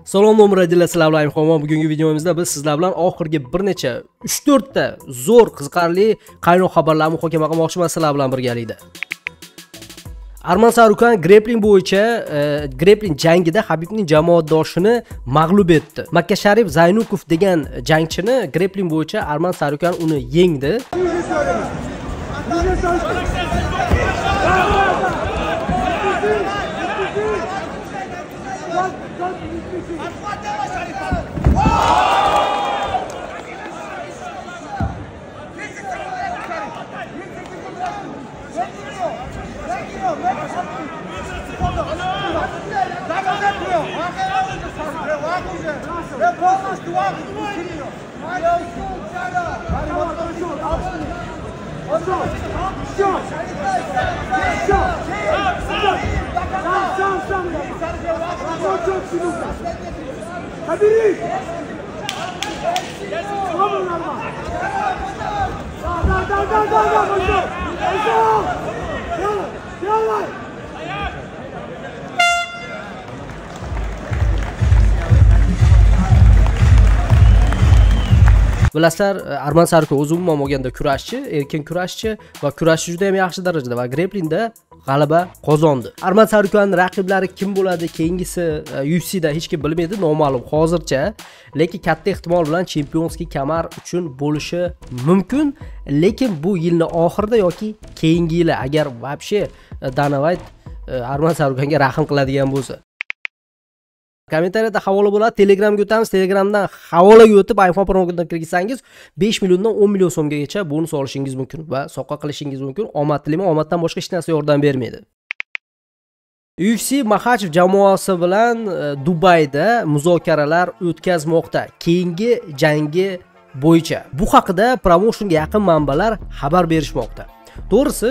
Salom nomradiylar, assalomu alaykum. Bugungi videomizda biz sizlar bilan oxirgi bir necha 3-4 ta zo'r qiziqarli qaynoq xabarlarni muhokama qilmoqchiman sizlar bilan birgalikda. Arman Sarukan grappling bo'yicha grappling jangida Habibning jamoadoshini mag'lub etdi. Makka Sharif Zaynukov degan jangchini grappling bo'yicha Arman Sarukan uni yengdi. Bilasizlar, Arman Sarukan o'zi umuman olganda kurashchi, erkin kurashchi va kurashchi juda ham yaxshi darajada va grapplingda g'alaba qozondi. Arman Sarukanning raqiblari kim bo'ladi, keyingisi UFCda hech kim bilmaydi, noma'lum hozircha, lekin katta ehtimol bilan chempionskiy kamar uchun bo'lishi mumkin, lekin bu yilning oxirida yoki keyingi yili agar вообще Dana White Arman Sarukanga rahm qiladigan bo'lsa. Kommentariyada havola bo'ladi, Telegramga o'tamiz. Telegramdan havolaga o'tib iPhone promodan kirgizsangiz 5 milliondan 10 million so'mgacha bonus olishingiz mumkin va sovg'a qilishingiz mumkin. Omad tilayman, omaddan boshqa hech narsa yordam bermaydi. UFC Makhachev jamoasi bilan Dubayda muzokaralar o'tkazmoqda keyingi jangi bo'yicha. Bu haqida promotionga yaqin manbalar xabar berishmoqda. To'g'risi,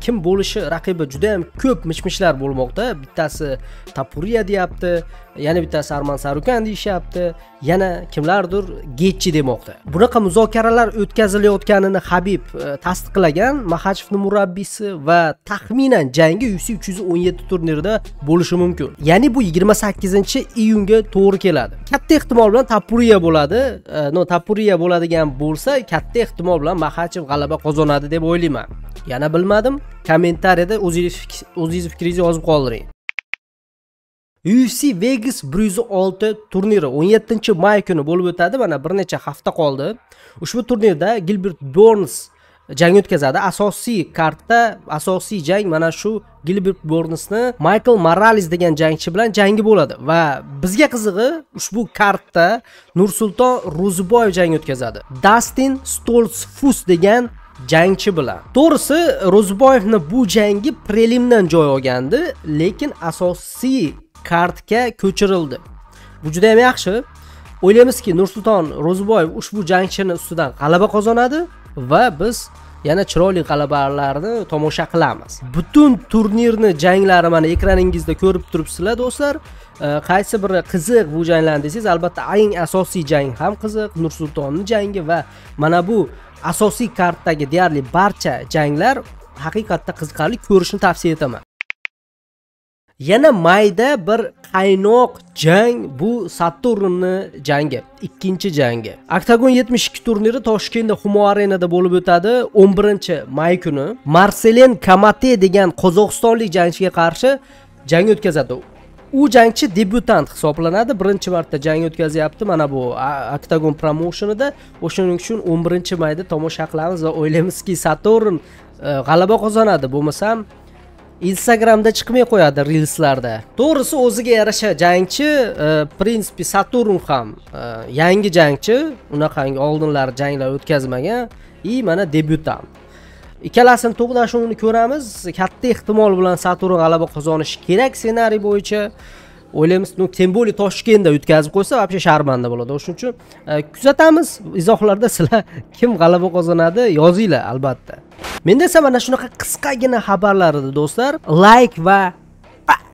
kim bo'lishi raqibi juda ham ko'p mishmishlar bo'lmoqda. Bittasi Tapuriya deyapti, yana bittasi Arman Sarukan deyishyapti, yana kimlardir Getchi demoqda. Bunaqa muzokaralar o'tkazilayotganini Habib tasdiqlagan, Makhachevning murabbiysi va taxminan jangi UFC 317 turnirida bo'lishi mumkin. Ya'ni bu 28-iyunga to'g'ri keladi. Katta ehtimol bilan Tapuriya bo'ladi. Tapuriya bo'ladigan bo'lsa, katta ehtimol bilan Makhachev g'alaba qozonadi deb o'ylayman. Yana bilmadim, kommentariyada o'zingiz fikringizni yozib qoldiring. UFC Vegas 106 turniri 17-may kuni bo'lib o'tadi. Mana bir necha hafta qoldi. Ushbu turnirda Gilbert Burns jang o'tkazadi. Asosiy kartda asosiy jang mana shu Gilbert Burnsni Michael Morales degan jangchi bilan jangi bo'ladi va bizga qizig'i ushbu kartda Nursulton Ro'ziboyev jang o'tkazadi. Dustin Stoltzfus degan jangchi bilan. To'g'risi, Ro'ziboyevni bu jangi prelimdan joy olgandi, lekin asosiy kartga ko'chirildi. Bu juda ham yaxshi. O'ylaymizki, Nursulton Ro'ziboyev ushbu jangchini ustidan g'alaba qozonadi va biz yana chiroyli g'alabalarni tomosha qilamiz. Butun turnirni janglari mana ekraningizda ko'rib turibsizlar do'stlar. Qaysi biri qiziq bu janglar desangiz, albatta eng asosiy jang ham qiziq, Nursultonning jangi va mana bu asosiy kartdagi deyarli barcha janglar haqiqatda qiziqarli, ko'rishni tavsiya etaman. Yana mayda bir qaynoq jang bu Saturnning jangi, ikkinchi jangi. Octagon 72 turniri Toshkentda Humo Arenada bo'lib o'tadi 11-may kuni. Marcelen Kamate degan qozog'istonlik jangchiga qarshi jang o'tkazadi. U jangchi debyutant hisoblanadi. Birinchi marta jang o'tkazyapti mana bu Octagon promotionida. O'shaning uchun 11-mayda tomosha qilamiz va o'ylaymizki Saturn g'alaba qozonadi. Bo'lmasam Instagramda chiqmay qo'yadi reelslarda. To'g'risi, o'ziga yarasha jangchi, prinsipi Saturn ham yangi jangchi, unaqangi oldinlari janglar o'tkazmagan, mana debyutant. Ikkalasini to'qnashuvini ko'ramiz. Katta ehtimol bilan Saturn g'alaba qozonishi kerak ssenariy bo'yicha. O'ylaymiz, tем более Toshkentda o'tkazib qo'ysa, вообще sharmanda bo'ladi. Shuning uchun kuzatamiz. Izohlarda sizlar kim g'alaba qozonadi yozinglar albatta. Menda esa mana shunaqa qisqagina xabarlar edi do'stlar. Like va